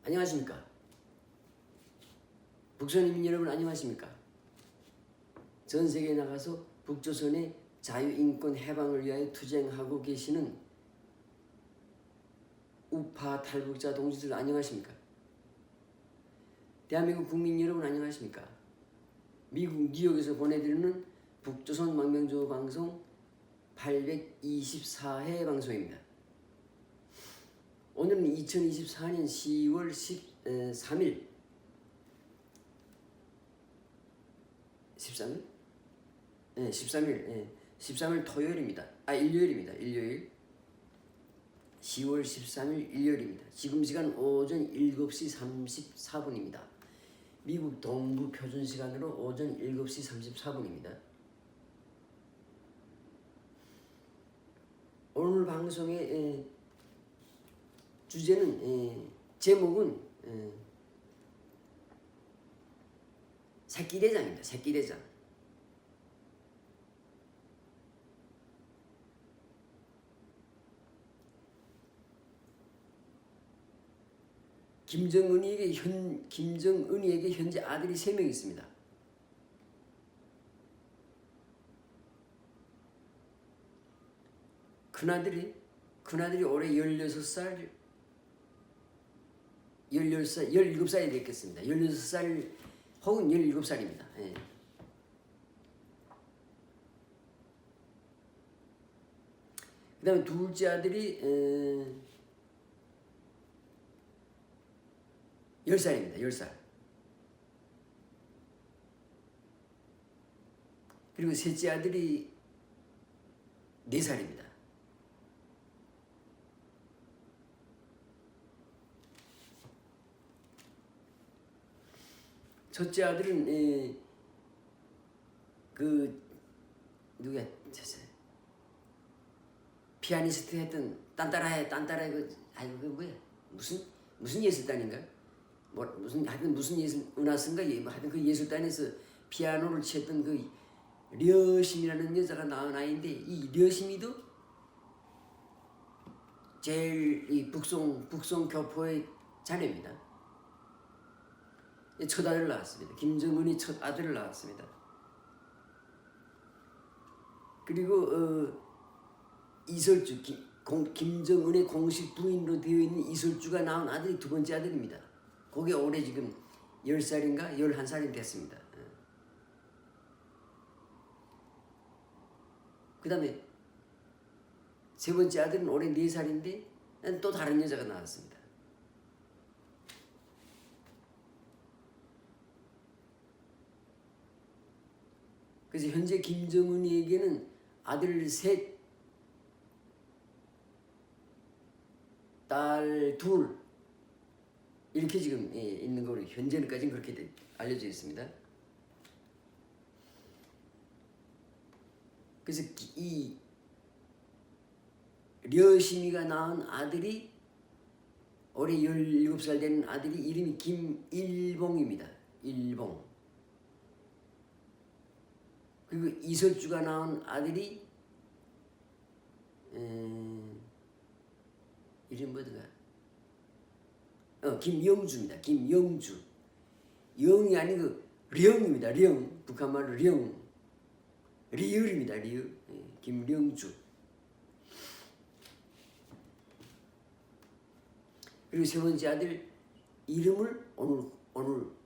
안녕하십니까? 북한인민 여러분 안녕하십니까? 전 세계에 나가서 북조선의 자유인권 해방을 위하여 투쟁하고 계시는 우파 탈북자 동지들 안녕하십니까? 대한민국 국민 여러분 안녕하십니까? 미국 뉴욕에서 보내드리는 북조선 망명조 방송 824회 방송입니다. 오늘은 2024년 10월 13일 13일? 네, 13일 토요일입니다. 일요일입니다. 일요일 10월 13일 일요일입니다. 지금 시간 오전 7시 34분입니다. 미국 동부 표준 시간으로 오전 7시 34분입니다. 오늘 방송의 주제는 제목은 새끼대장입니다. 새끼대장. 김정은이에게 현재 아들이 3명 있습니다. 큰아들이 올해 16살, 17살이 됐겠습니다. 16살 혹은 17살입니다. 예. 그 다음에 둘째 아들이 10살입니다. 10살. 그리고 셋째 아들이 4살입니다. 첫째 아들은 누구야? 피아니스트 했던 딴따라해 그 뭐야? 무슨 예술단인가? 무슨 예술 은하수인가? 하여튼 그 예술단에서 피아노를 쳤던 그 려심이라는 여자가 낳은 아이인데, 이 려심이도 제일 이 북송 교포의 자녀입니다. 첫 아들을 낳았습니다. 김정은이 첫 아들을 낳았습니다. 그리고 이설주, 김정은의 공식 부인으로 되어 있는 이설주가 낳은 아들이 두 번째 아들입니다. 그게 올해 지금 10살인가 11살이 됐습니다. 그 다음에 세 번째 아들은 올해 4살인데 또 다른 여자가 나왔습니다. 그래서 현재 김정은이에게는 아들 3, 딸 2 이렇게 지금 있는 거로 현재까지는 그렇게 알려져 있습니다. 그래서 이 려심이가 낳은 아들이 올해 17살 되는 아들이 이름이 김일봉입니다. 일봉. 그리고 이설주가 낳은 아들이 이름 뭐더라? 김영주입니다. 김영주. 영이 아니고 령입니다. 령. 북한말로 령. 리을입니다. 리을. 김영주. 그리고 세 번째 아들 이름을 오늘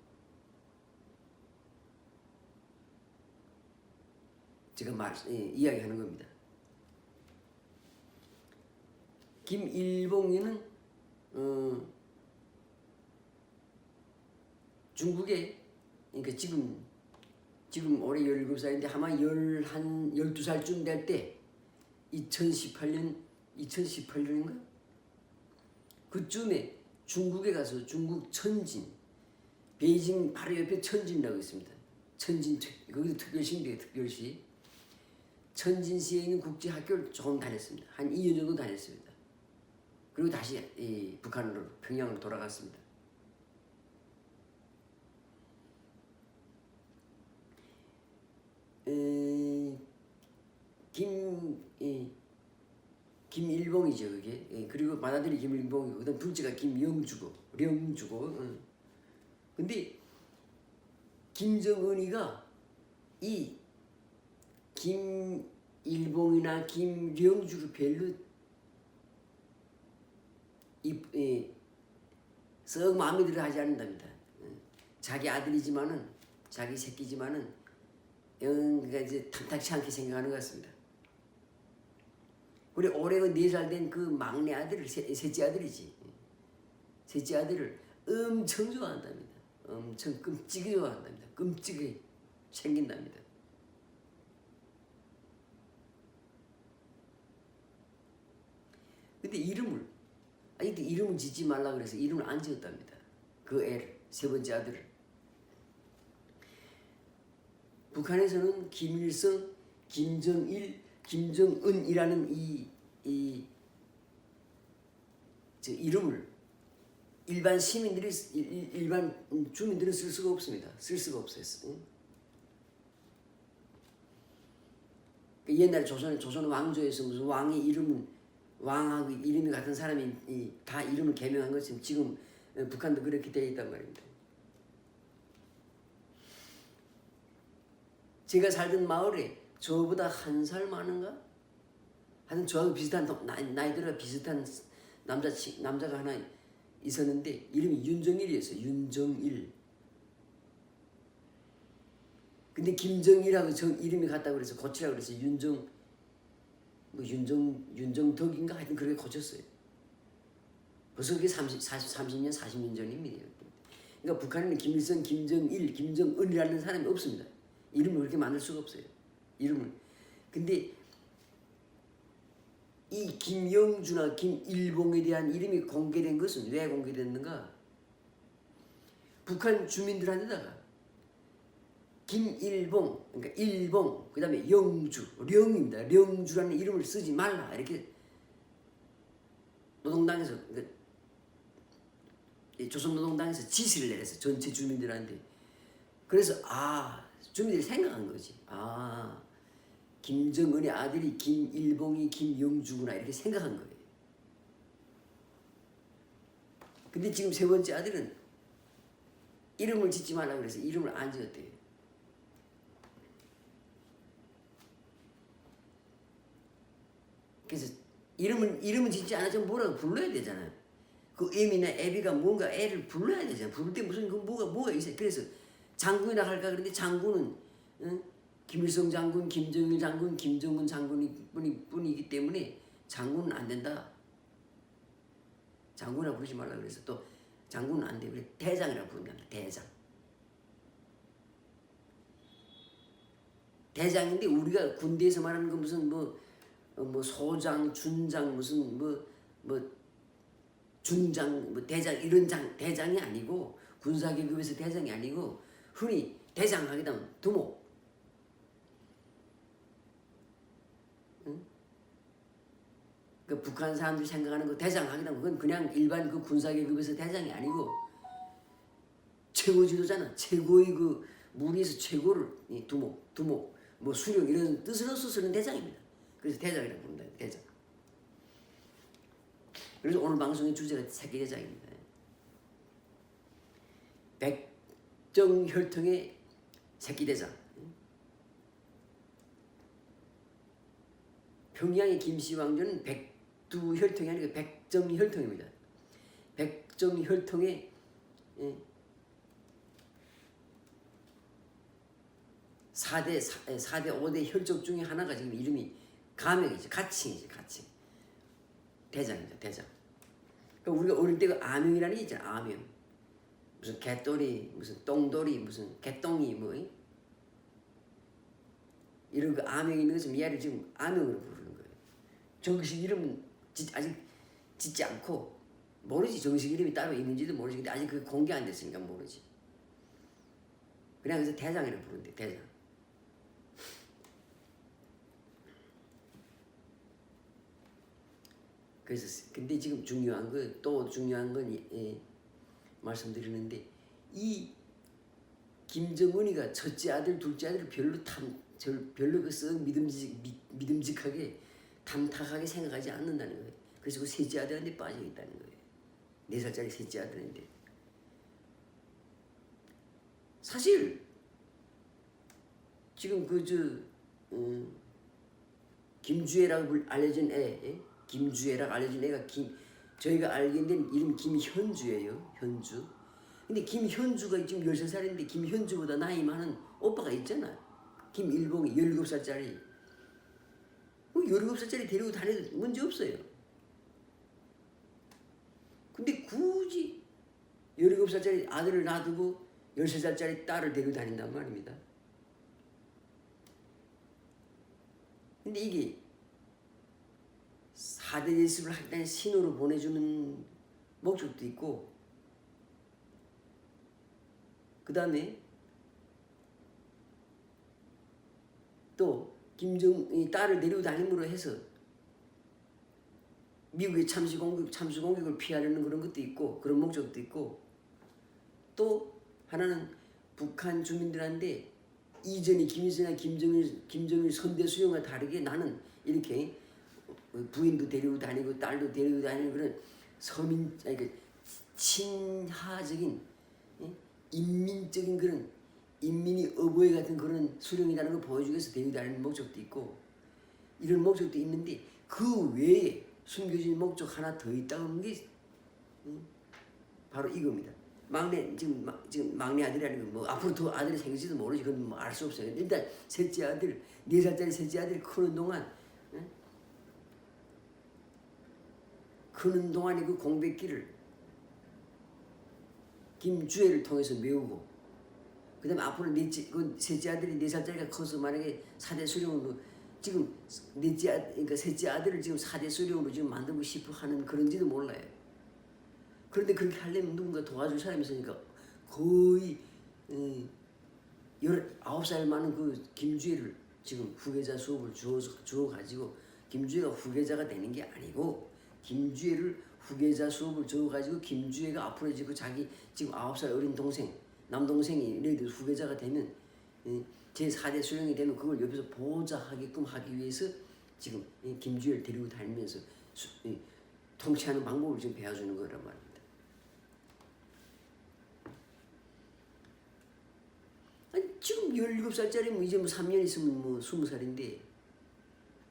제가 이야기하는 겁니다. 김일봉이는 중국에, 그러니까 지금 올해 17살인데 아마 12살쯤 될 때 2018년인가? 그쯤에 중국에 가서 중국 천진, 베이징 바로 옆에 천진이라고 있습니다. 천진, 거기도 특별시인데요, 특별시. 천진시에 있는 국제학교를 조금 다녔습니다. 한 2년 정도 다녔습니다. 그리고 다시 북한으로, 평양으로 돌아갔습니다. 김일봉이죠 그게. 예, 그리고 맏아들이 김일봉이고 그다음 둘째가 김영주고 령주고. 근데 김정은이가 이 김일봉이나 김령주를 별로 썩 마음에 들어 하지 않는답니다. 자기 아들이지만은 자기 새끼지만은 그러니까 이제 탐탁치 않게 생각하는 것 같습니다. 우리 올해 4살 된 그 막내 아들을 셋째 아들이지. 셋째 아들을 엄청 좋아한답니다. 엄청 끔찍이 좋아한답니다. 끔찍이 챙긴답니다. 근데 이름을 짓지 말라 그래서 이름을 안 지었답니다. 그 애를, 세 번째 아들을. 북한에서는 김일성, 김정일, 김정은이라는 이름을 일반 시민들이 일반 주민들은 쓸 수가 없습니다. 쓸 수가 없어요. 옛날 조선 왕조에서 무슨 왕의 이름은 왕하고 이름이 같은 사람이 다 이름을 개명한 것처럼 지금 북한도 그렇게 되어 있단 말입니다. 제가 살던 마을에 저보다 1살 많은가? 하여튼 저하고 비슷한 나이대가 비슷한 남자가 하나 있었는데 이름이 윤정일이었어요. 윤정일. 근데 김정일하고 이름이 같다고 그래서 고치라고 그래서 윤정덕인가 하여튼 그렇게 고쳤어요. 벌써 그게 30년 40년 전입니다. 그러니까 북한에는 김일성, 김정일, 김정은이라는 사람이 없습니다. 이름을 그렇게 만들 수가 없어요. 이름을. 근데 이 김영주나 김일봉에 대한 이름이 공개된 것은 왜 공개됐는가? 북한 주민들한테다가 김일봉, 그러니까 일봉, 그 다음에 영주, 령입니다. 령주라는 이름을 쓰지 말라. 이렇게 노동당에서, 그러니까 조선노동당에서 지시를 내렸어요. 전체 주민들한테. 그래서 주민들이 생각한 거지. 김정은의 아들이 김일봉이 김영주구나 이렇게 생각한 거예요. 근데 지금 세 번째 아들은 이름을 짓지 말라고 그래서 이름을 안 지었대요. 그래서 이름은 짓지 않았지만 뭐라고 불러야 되잖아요. 그 애미나 애비가 뭔가 애를 불러야 되잖아요. 부를 때 무슨 뭐가 있어요. 그래서 장군이라 할까 그런데 장군은 김일성 장군, 김정일 장군, 김정은 장군뿐이기 때문에 장군은 안 된다. 장군이라 부르지 말라 그래서 또 장군은 안 돼. 그래 대장이라고 부른다. 대장. 대장인데 우리가 군대에서 말하는 거 무슨 뭐 소장, 준장 무슨 뭐 중장, 뭐 대장 이런 대장이 아니고 군사 계급에서 대장이 아니고 흔히 대장 하게 되면 두목. 그 북한 사람들이 생각하는 거 대장 하게 되면 그건 그냥 일반 그 군사 계급에서 대장이 아니고 최고 지도자는 최고의 그 무리에서 최고를 두목, 뭐 수령 이런 뜻으로서 쓰는 대장입니다. 그래서 대장이라고 부른다. 대장. 그래서 오늘 방송의 주제가 새끼대장입니다. 백정혈통의 새끼대장. 평양의 김씨왕조는 백두혈통이 아니고 백정혈통입니다. 백정혈통의 4대, 5대 혈족 중에 하나가 지금 이름이 가명이죠. 가칭이죠. 가칭. 대장이죠. 대장. 그러니까 우리가 어릴 때 그 아명이라는 게 있잖아. 아명. 무슨 개돌이, 무슨 똥돌이, 무슨 개똥이 뭐 이런 그 아명이 있는 것은 얘를 지금 아명으로 부르는 거예요. 정식 이름은 아직 짓지 않고 모르지. 정식 이름이 따로 있는지도 모르지. 근데 아직 그게 공개 안 됐으니까 모르지. 그냥 그래서 대장이라고 부르는데 대장. 그래서 근데 지금 중요한 건 말씀드리는데 이 김정은이가 첫째 아들, 둘째 아들 별로 그 썩 믿음직하게 담탁하게 생각하지 않는다는 거예요. 그래서 그 셋째 아들한테 빠져 있다는 거예요. 4살짜리 셋째 아들인데. 사실 지금 김주애라고 알려진 애, 김주애라고 알려진 애가 저희가 알게 된 이름 김현주예요. 현주. 근데 김현주가 지금 13살인데 김현주보다 나이 많은 오빠가 있잖아요. 김일봉이 17살짜리. 17살짜리 데리고 다녀도 문제 없어요. 근데 굳이 17살짜리 아들을 놔두고 13살짜리 딸을 데리고 다닌단 말입니다. 근데 이게 4대 예습을 하겠다는 신호로 보내주는 목적도 있고, 그 다음에 또 김정은이 딸을 데리고 다님으로 해서 미국의 참수 공격을 피하려는 그런 것도 있고, 그런 목적도 있고, 또 하나는 북한 주민들한테 이전에 김일성이나 김정일 선대 수령과 다르게 나는 이렇게 부인도 데리고 다니고 딸도 데리고 다니는 그런 친하적인, 인민적인 그런 인민이 어버이 같은 그런 수령이라는 걸 보여주기 위해서 데리고 다니는 목적도 있고, 이런 목적도 있는데 그 외에 숨겨진 목적 하나 더 있다는 게 바로 이겁니다. 지금 막내 아들이라는 건 앞으로 더 아들이 생길지도 모르지. 그건 알 수 없어요. 일단 셋째 아들, 4살짜리 셋째 아들이 크는 동안에 그 공백기를 김주애를 통해서 메우고, 그 다음에 앞으로 셋째 아들이 4살짜리가 커서 만약에 4대 수령으로 지금 그러니까 셋째 아들을 지금 4대 수령으로 지금 만들고 싶어 하는 그런지도 몰라요. 그런데 그렇게 하려면 누군가 도와줄 사람이 있으니까 거의 19살 많은 그 김주애를 지금 후계자 수업을 주어가지고, 김주애가 후계자가 되는 게 아니고 김주애를 후계자 수업을 주어가지고 김주애가 앞으로 지금 자기 지금 9살 어린 동생, 남동생이 너희들 후계자가 되면 제4대 수령이 되면 그걸 옆에서 보좌하게끔 하기 위해서 지금 김주애를 데리고 다니면서 통치하는 방법을 지금 배워주는 거란 말입니다. 지금 17살짜리 이제 3년 있으면 20살인데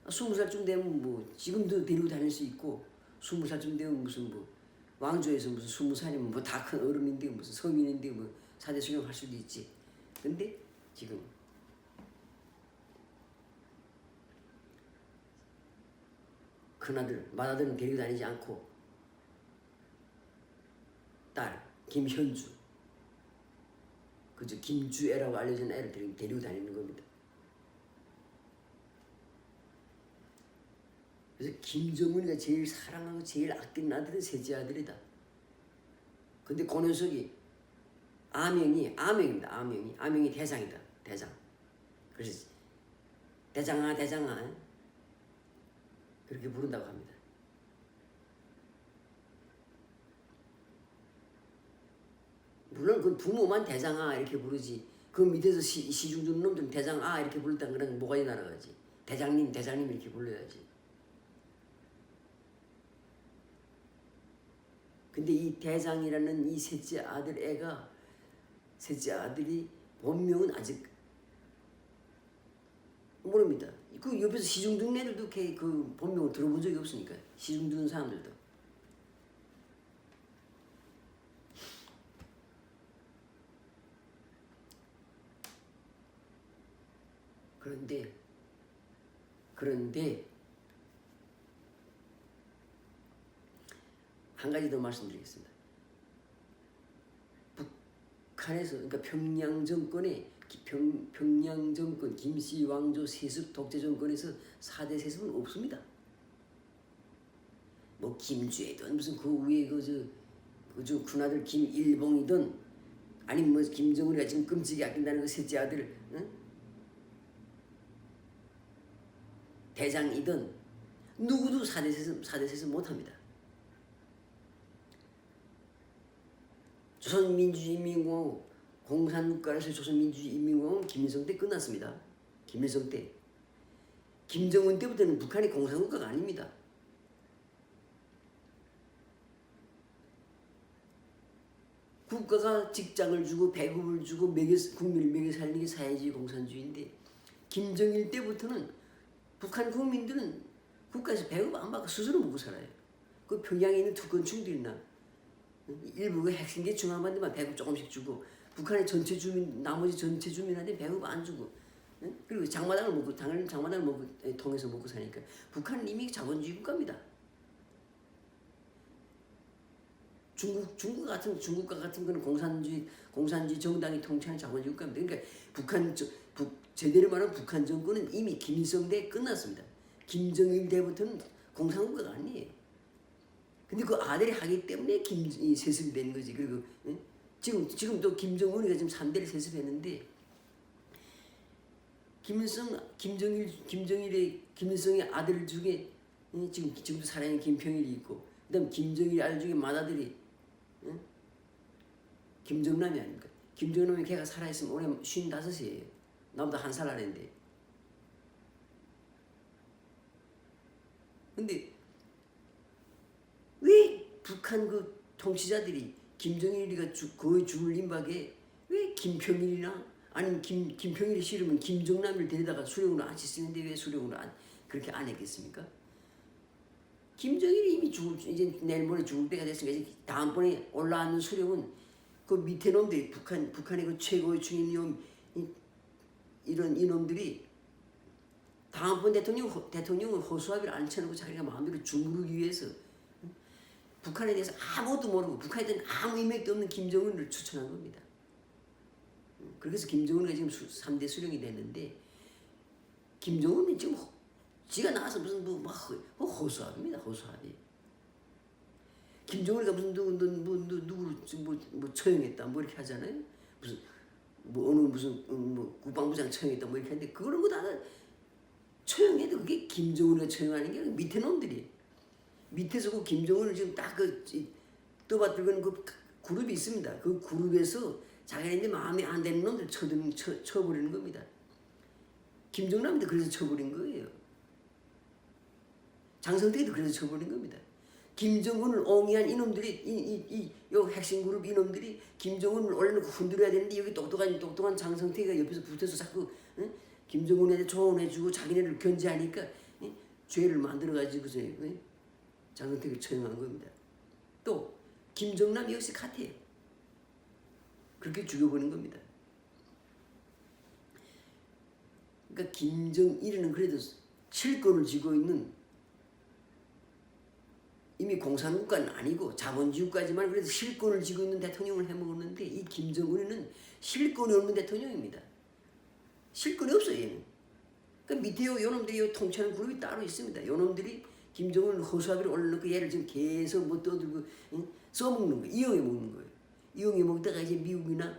20살쯤 되면 지금도 데리고 다닐 수 있고, 20살쯤 되면 무슨 왕조에서 무슨 20살이면 다 큰 어른인데 무슨 서민인데 4대 수령 할 수도 있지. 근데 지금 큰아들, 맏아들은 데리고 다니지 않고 딸 김현주, 그저 김주애라고 알려진 애를 데리고 다니는 겁니다. 그래서 김정은이가 제일 사랑하고 제일 아끼는 아들은 셋째 아들이다. 근데 그 녀석이 아명입니다. 아명이 대장이다. 대장. 그래서 대장아 그렇게 부른다고 합니다. 물론 그 부모만 대장아 이렇게 부르지, 그 밑에서 시중 주는 놈들은 대장아 이렇게 부르다는 거랑 뭐가 날아가지. 대장님 이렇게 불러야지. 근데 이 대장이라는 이 셋째 아들이 본명은 아직 모릅니다. 그 옆에서 시중 듣는 애들도 그 본명을 들어본 적이 없으니까, 시중 듣는 사람들도. 그런데 한 가지 더 말씀드리겠습니다. 북한에서, 그러니까 평양 정권 김씨 왕조 세습 독재 정권에서 4대 세습은 없습니다. 김주애든 무슨 그 위에 그저 큰아들 김일봉이든 아니면 김정은이가 지금 끔찍이 아낀다는 그 셋째 아들, 대장이든 누구도 4대 세습 못합니다. 조선민주주의인민공화국 공산국가로서 조선민주주의인민공화국은 김일성 때 끝났습니다. 김일성 때 김정은 때부터는 북한이 공산국가가 아닙니다. 국가가 직장을 주고 배급을 주고 국민을 먹여 살리는 게 사회주의 공산주의인데 김정일 때부터는 북한 국민들은 국가에서 배급 안 받고 스스로 먹고 살아요. 그 평양에 있는 특권층들이나 일부 그 핵심계 중앙반도만 배급 조금씩 주고 북한의 전체 주민 나머지 전체 주민한테 배급 안 주고 그리고 장마당을 먹고 장마당을 먹고 통해서 먹고 사니까 북한은 이미 자본주의 국가입니다. 중국과 같은 그런 공산주의 정당이 통치하는 자본주의 국가입니다. 그러니까 제대로 말하면 북한 정권은 이미 김일성 때 끝났습니다. 김정일 때부터는 공산국가가 아니에요. 근데 그 아들이 하기 때문에 세습이 되는 거지. 그리고 지금 또 김정은이가 지금 3대를 세습했는데 김일성의 아들 중에 지금도 살아있는 김평일이 있고 그다음 김정일 아들 중에 맏아들이 김정남이 아닙니까? 김정남이 걔가 살아있으면 올해 55이에요. 나보다 한 살 아래인데. 근데 왜 북한 그 통치자들이 김정일이가 거의 죽을 임박에 왜 김평일이나 아니면 김평일이 싫으면 김정남을 데려다가 수령으로 안 쓰는데 왜 수령으로 그렇게 안 했겠습니까? 김정일이 이미 이제 내일 모레 죽을 때가 됐으니까 이제 다음번에 올라앉는 수령은 그 밑에 놈들이 북한의 그 최고의 중인 이런 이놈들이 다음번 대통령을 허수아비를 앉혀놓고 자기가 마음대로 주무르기 위해서 북한에 대해서 아무것도 모르고 북한에 대한 아무 인맥도 없는 김정은을 추천한 겁니다. 그래서 김정은이가 지금 3대 수령이 됐는데 김정은이 지금 지가 나와서 무슨 허수아비입니다. 허수아비. 김정은이가 무슨 누구를 처형했다 뭐 이렇게 하잖아요. 무슨 국방부장 처형했다 뭐 이렇게 하는데 그런 거 다 처형해도 그게 김정은이가 처형하는 게 아니라 밑에 놈들이 밑에서 그 김정은을 지금 딱 떠받들고는 그 그룹이 있습니다. 그 그룹에서 자기네들 마음에 안 드는 놈들 쳐버리는 겁니다. 김정남도 그래서 쳐버린 거예요. 장성택도 그래서 쳐버린 겁니다. 김정은을 옹이한 이놈들이 요 핵심 그룹 이놈들이 김정은을 올려놓고 흔들어야 되는데 여기 똑똑한 장성택이가 옆에서 붙어서 자꾸 김정은한테 조언해주고 자기네를 견제하니까 죄를 만들어가지고서 장성택을 처형한 겁니다. 또 김정남 역시 같아요. 그렇게 죽여버린 겁니다. 그러니까 김정일은 그래도 실권을 쥐고 있는 이미 공산국가는 아니고 자본주의 국가지만 그래도 실권을 쥐고 있는 대통령을 해먹었는데 이 김정은은 실권이 없는 대통령입니다. 실권이 없어요. 얘는. 그러니까 밑에 요놈들이 통치하는 그룹이 따로 있습니다. 요놈들이 김정은을 허수아비를 올려놓고 얘를 지금 계속 떠들고 써먹는 거예요. 이용해 먹는 거예요. 이용해 먹다가 이제 미국이나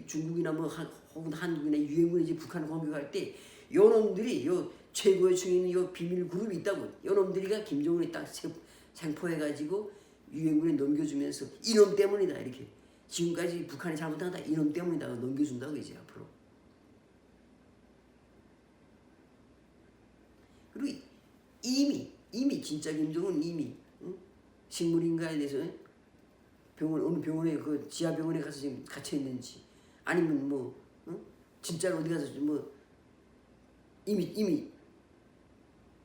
중국이나 혹은 한국이나 유엔군이 이제 북한을 공격할 때 요놈들이 요 최고의 중에 있는 요 비밀 그룹이 있다고 요놈들이가 김정은이 딱 생포해가지고 유엔군에 넘겨주면서 이놈 때문이다 이렇게 지금까지 북한이 잘못한 거 다 이놈 때문이다 넘겨준다고 이제 앞으로. 그리고 이미 진짜 김정은 이미 식물인가에 대해서 어느 병원에 그 지하 병원에 가서 지금 갇혀 있는지 아니면 진짜로 어디 가서 이미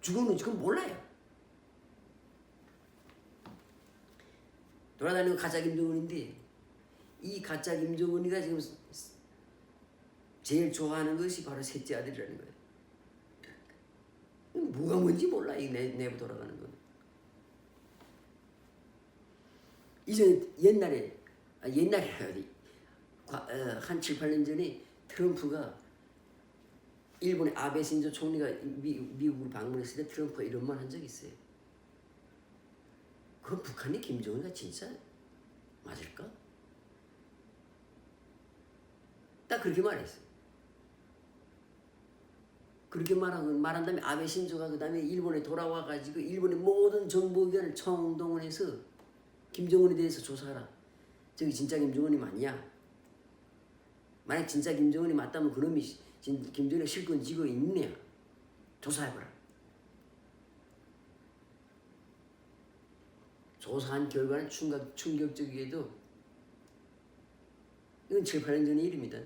죽었는지 그건 몰라요. 돌아다니는 가짜 김정은인데 이 가짜 김정은이가 지금 제일 좋아하는 것이 바로 셋째 아들이라는 거예요. 뭐가 뭔지 몰라 이 내부 돌아가는 건. 이전에 옛날에 한 7, 8년 전에 트럼프가 일본의 아베 신조 총리가 미국으로 방문했을 때 트럼프가 이런 말 한 적이 있어요. 그건 북한의 김정은이가 진짜 맞을까? 딱 그렇게 말했어요. 그렇게 말한 다음에 아베 신조가 그 다음에 일본에 돌아와가지고 일본의 모든 정보기관을 총동원해서 김정은에 대해서 조사하라. 저기 진짜 김정은이 맞냐? 만약 진짜 김정은이 맞다면 그놈이 김정은이 실권 쥐고 있느냐? 조사해봐라. 조사한 결과는 충격적이게도 이건 7, 8년 전의 일입니다.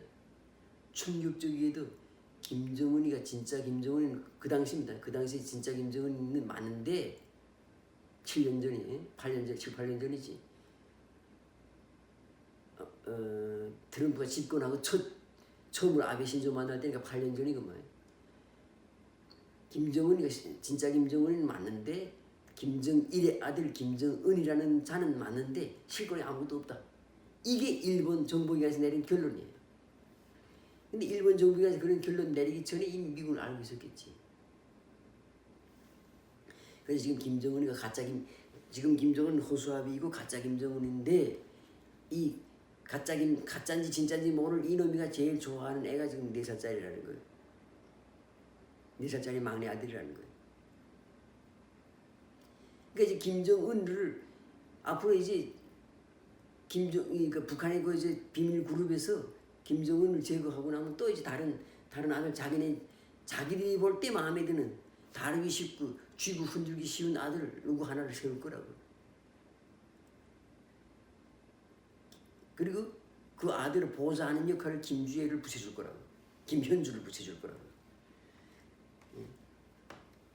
충격적이게도 김정은이가 진짜 김정은은 그 당시입니다. 그 당시에 진짜 김정은은 맞는데 7년 전이 8년 전, 7, 8년 전이지. 트럼프가 집권하고 처음으로 아베 신조 만날 때니까 8년 전이구만. 김정은이가 진짜 김정은은 맞는데 김정일의 아들 김정은이라는 자는 맞는데 실권이 아무것도 없다. 이게 일본 정보기관에서 내린 결론이에요. 근데 일본 정부가 그런 결론 내리기 전에 이미 미국은 알고 있었겠지. 그래서 지금 김정은이가 지금 김정은은 허수아비이고 가짜 김정은인데 이 가짜인지 진짜인지 모를 이놈이가 제일 좋아하는 애가 지금 4살짜리라는 거예요. 4살짜리 막내 아들이라는 거예요. 그러니까 이제 김정은을 앞으로 이제 그러니까 북한의 그 이제 비밀 그룹에서 김정은을 제거하고 나면 또 이제 다른 아들 자기들이 볼 때 마음에 드는 다루기 쉽고 쥐고 흔들기 쉬운 아들 누구 하나를 세울 거라고. 그리고 그 아들을 보좌하는 역할을 김주애를 붙여줄 거라고. 김현주를 붙여줄 거라고.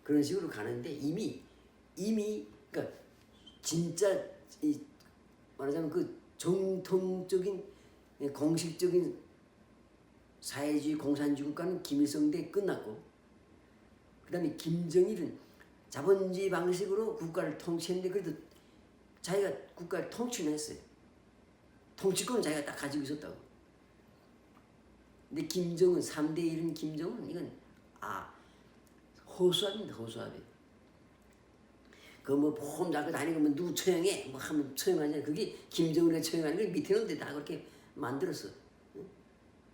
그런 식으로 가는데 이미 그러니까 진짜 말하자면 그 정통적인 공식적인 사회주의 공산주의 국가는 김일성 때 끝났고, 그 다음에 김정일은 자본주의 방식으로 국가를 통치했는데 그래도 자기가 국가를 통치는 했어요. 통치권은 자기가 딱 가지고 있었다고. 근데 김정은 3대 1은 김정은 이건 허수아비입니다. 허수아비. 그 뭐 보험 잡고 다니고 뭐 누구 처형해 뭐 하면 처형하잖아요. 그게 김정은이가 처형하는 걸 밑에 놈들 다 그렇게 만들었어.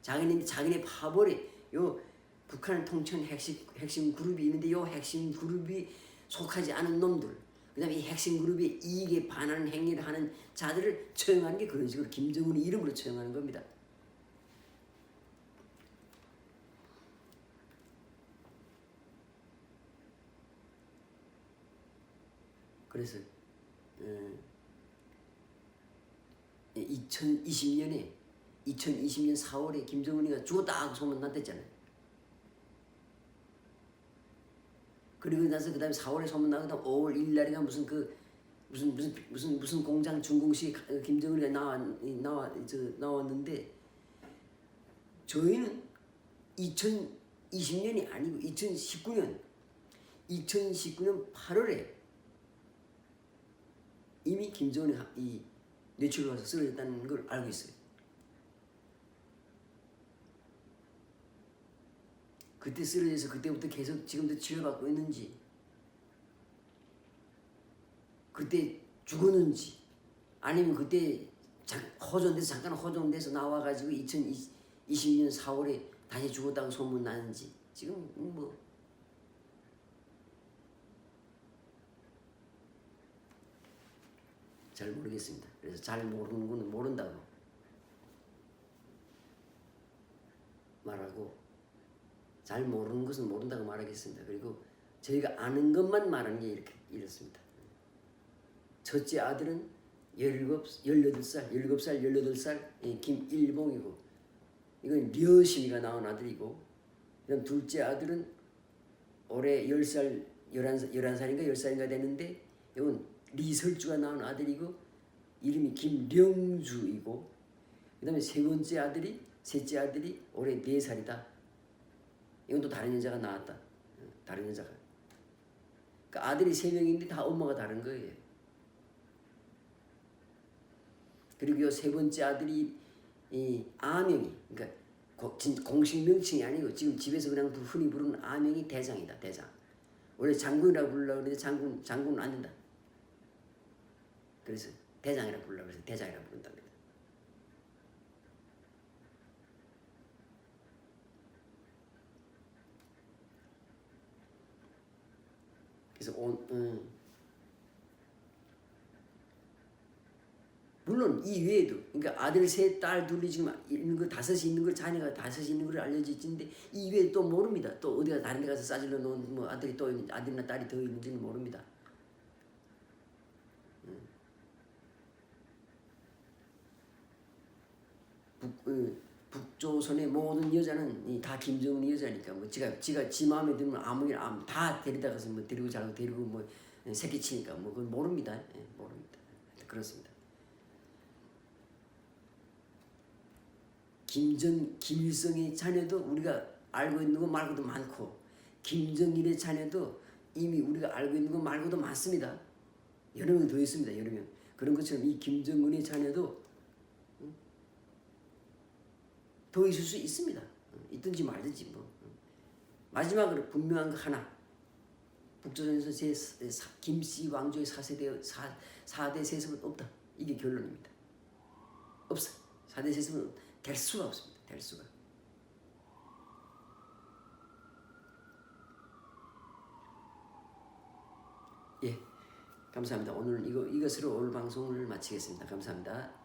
자기네 파벌에 요 북한을 통치하는 핵심 그룹이 있는데 요 핵심 그룹이 속하지 않은 놈들, 그다음에 이 핵심 그룹의 이익에 반하는 행위를 하는 자들을 처형하는 게 그런 식으로 김정은의 이름으로 처형하는 겁니다. 그래서 2020년 4월에 김정은이가 죽었다 하고 소문 났댔잖아요. 그리고 나서 그다음에 4월에 소문 나고 그다음 5월 1일 날인가 무슨 공장 준공식 김정은이가 나왔는데 저희는 2020년이 아니고 2019년 8월에 이미 김정은이 이 뇌출을 와서 쓰러졌다는 걸 알고 있어요. 그때 쓰러져서 그때부터 계속 지금도 치료받고 있는지, 그때 죽었는지, 아니면 그때 호전돼서 잠깐 호전돼서 나와가지고 2020년 4월에 다시 죽었다고 소문 나는지 지금 뭐 잘 모르겠습니다. 그래서 잘 모르는 거는 모른다고 말하고, 잘 모르는 것은 모른다고 말하겠습니다. 그리고 저희가 아는 것만 말하는 게 이렇습니다. 첫째 아들은 17살 김일봉이고, 이건 려심이가 나온 아들이고, 그다음 둘째 아들은 올해 11살인가 10살인가 되는데 이건 리설주가 나온 아들이고 이름이 김령주이고, 그 다음에 셋째 아들이 올해 4살이다. 이건 또 다른 여자가 나왔다. 다른 여자가. 그러니까 아들이 3명인데 다 엄마가 다른 거예요. 그리고 요 세 번째 아들이 이 아명이, 그러니까 공식 명칭이 아니고 지금 집에서 그냥 흔히 부르는 아명이 대장이다. 대장. 원래 장군이라고 부르려고 그러는데 장군은 안 된다. 그래서 대장이라고 부르려고 해서 대장이라고 부른답니다. 그래서 물론 이 외에도, 그러니까 아들 셋, 딸 둘이 지금 있는 거 5이 있는 걸, 자녀가 5이 있는 걸 알려져 있는데 이 외에 또 모릅니다. 또 어디가 다른 데 가서 싸질러 놓은 뭐 아들이 또 아들이나 딸이 더 있는지는 모릅니다. 북조선의 모든 여자는 다 김정은의 여자니까 뭐 지가 지 마음에 들면 아무나 다 데리다 가서 뭐 데리고 자고 데리고 뭐 새끼 치니까 뭐 그건 모릅니다. 예, 모릅니다. 그렇습니다. 김일성의 자녀도 우리가 알고 있는 거 말고도 많고 김정일의 자녀도 이미 우리가 알고 있는 거 말고도 많습니다. 여러 명 더 있습니다. 여러 명. 그런 것처럼 이 김정은의 자녀도 더 있을 수 있습니다. 있든지 말든지 뭐. 마지막으로 분명한 거 하나. 북조선에서 김씨 왕조의 4대 세습은 없다. 이게 결론입니다. 없어. 4대 세습은 될 수가 없습니다. 될 수가. 예, 감사합니다. 오늘 이것으로 오늘 방송을 마치겠습니다. 감사합니다.